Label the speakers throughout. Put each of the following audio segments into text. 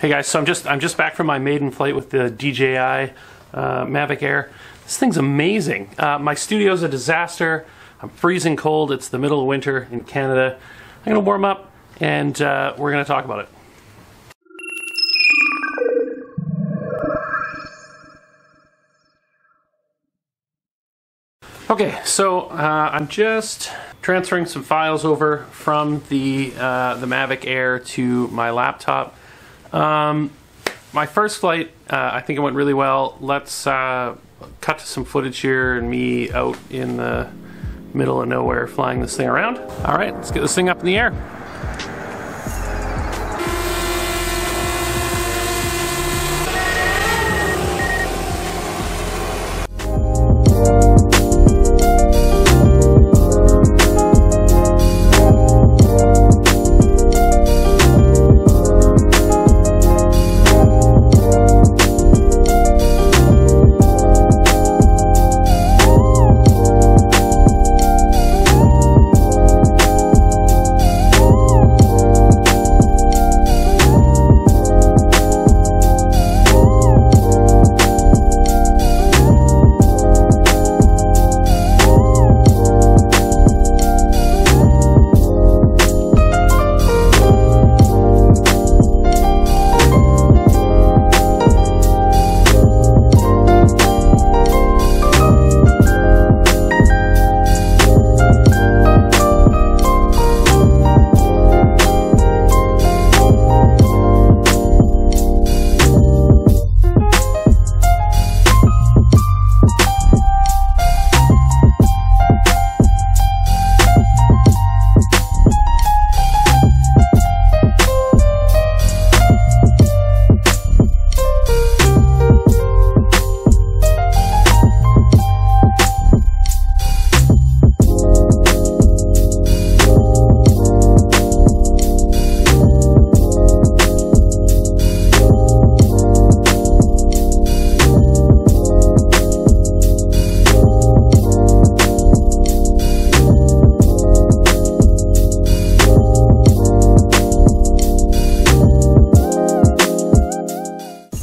Speaker 1: Hey guys, so I'm just back from my maiden flight with the DJI Mavic Air. This thing's amazing. My studio's a disaster. I'm freezing cold. It's the middle of winter in Canada. I'm gonna warm up and we're gonna talk about it. Okay, so I'm just transferring some files over from the Mavic Air to my laptop. My first flight, I think it went really well. Let's cut to some footage here and me out in the middle of nowhere flying this thing around. All right, let's get this thing up in the air.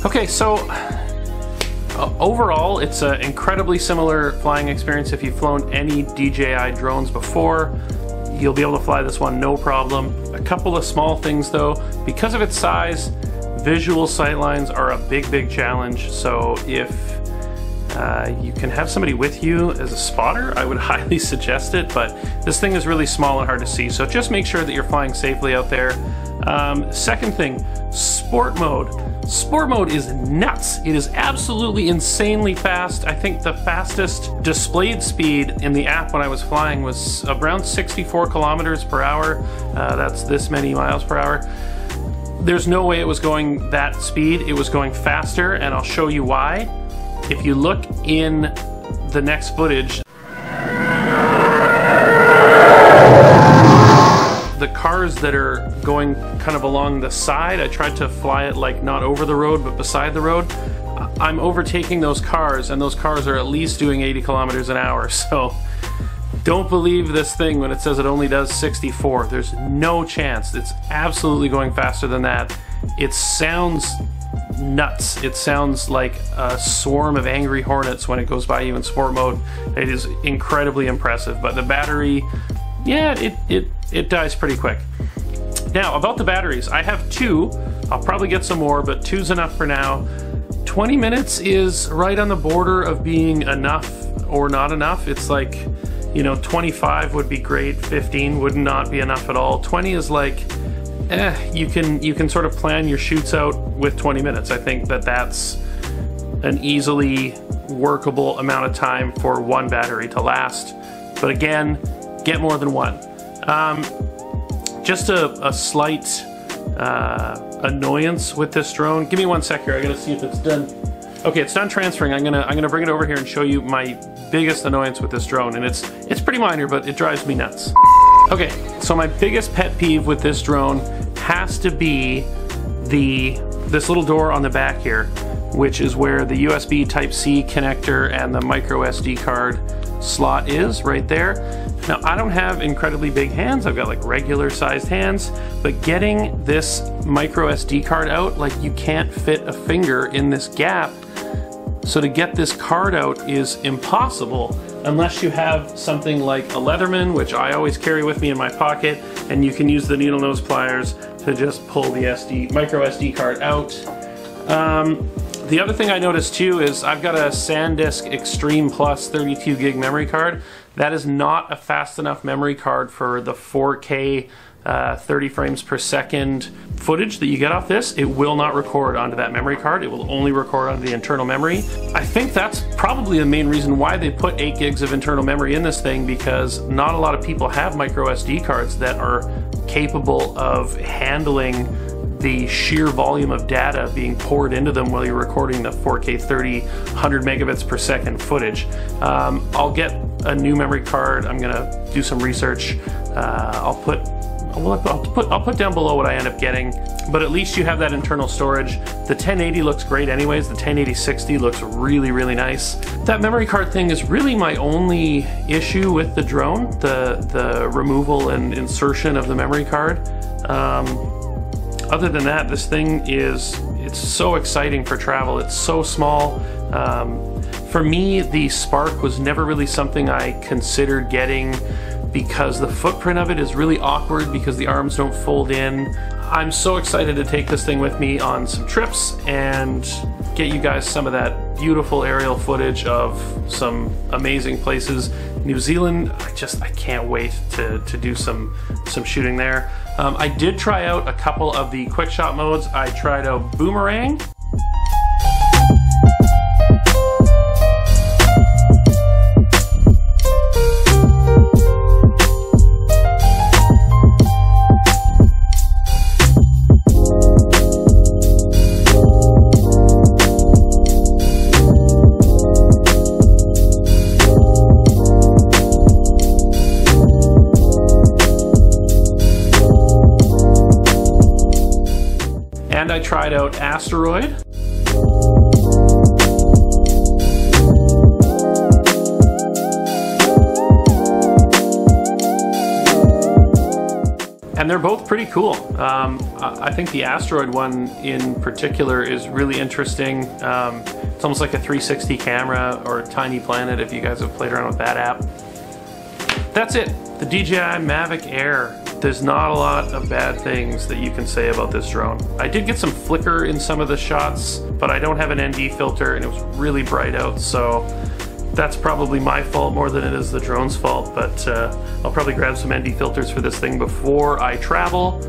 Speaker 1: Okay, so overall, it's an incredibly similar flying experience. If you've flown any DJI drones before, you'll be able to fly this one no problem. A couple of small things though, because of its size, visual sightlines are a big challenge. So if you can have somebody with you as a spotter, I would highly suggest it, but this thing is really small and hard to see, so just make sure that you're flying safely out there. Second thing, sport mode. Sport mode is nuts. It is absolutely insanely fast. I think the fastest displayed speed in the app when I was flying was around 64 kilometers per hour. That's this many miles per hour. There's no way it was going that speed. It was going faster, and I'll show you why. If you look in the next footage, the cars that are going kind of along the side, I tried to fly it like not over the road but beside the road. I'm overtaking those cars, and those cars are at least doing 80 kilometers an hour, so don't believe this thing when it says it only does 64. There's no chance. It's absolutely going faster than that. It sounds nuts. It sounds like a swarm of angry hornets when it goes by you in sport mode. It is incredibly impressive, but the battery, yeah, it dies pretty quick. Now, about the batteries, I have two. I'll probably get some more, but two's enough for now. 20 minutes is right on the border of being enough or not enough. It's like, you know, 25 would be great, 15 would not be enough at all. 20 is like, you can sort of plan your shoots out with 20 minutes. I think that that's an easily workable amount of time for one battery to last. But again, get more than one. Just a slight annoyance with this drone. Give me 1 sec here. I gotta see if it's done. Okay, it's done transferring. I'm gonna bring it over here and show you my biggest annoyance with this drone, and it's pretty minor, but it drives me nuts. Okay, so my biggest pet peeve with this drone has to be this little door on the back here, which is where the USB Type-C connector and the micro SD card slot is right there. Now, I don't have incredibly big hands, I've got like regular sized hands, but getting this micro SD card out, like you can't fit a finger in this gap. So to get this card out is impossible unless you have something like a Leatherman, which I always carry with me in my pocket, and you can use the needle nose pliers to just pull the micro SD card out. The other thing I noticed too is I've got a SanDisk Extreme Plus 32 gig memory card. That is not a fast enough memory card for the 4K 30 frames per second footage that you get off this. It will not record onto that memory card. It will only record onto the internal memory. I think that's probably the main reason why they put 8 gigs of internal memory in this thing, because not a lot of people have micro SD cards that are capable of handling the sheer volume of data being poured into them while you're recording the 4K 30 100 megabits per second footage. I'll get a new memory card. I'm gonna do some research. I'll put down below what I end up getting, but at least you have that internal storage. The 1080 looks great anyways. The 1080-60 looks really, really nice. That memory card thing is really my only issue with the drone, the removal and insertion of the memory card. Other than that, this thing it's so exciting for travel. It's so small. For me, the Spark was never really something I considered getting because the footprint of it is really awkward because the arms don't fold in. I'm so excited to take this thing with me on some trips and get you guys some of that beautiful aerial footage of some amazing places. New Zealand, I can't wait to do some shooting there. I did try out a couple of the quick shot modes. I tried out Boomerang. And I tried out Asteroid. And they're both pretty cool. I think the Asteroid one in particular is really interesting. It's almost like a 360 camera or Tiny Planet if you guys have played around with that app. That's it, the DJI Mavic Air. There's not a lot of bad things that you can say about this drone. I did get some flicker in some of the shots, but I don't have an ND filter and it was really bright out, so that's probably my fault more than it is the drone's fault, but I'll probably grab some ND filters for this thing before I travel.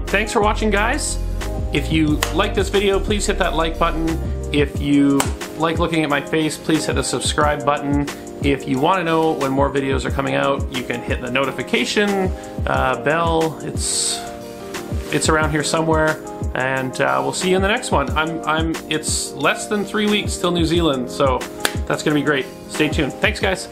Speaker 1: Thanks for watching, guys. If you like this video, please hit that like button. If you like looking at my face, please hit the subscribe button. If you want to know when more videos are coming out, you can hit the notification bell. It's around here somewhere, and we'll see you in the next one. It's less than 3 weeks till New Zealand, so that's gonna be great. Stay tuned. Thanks, guys.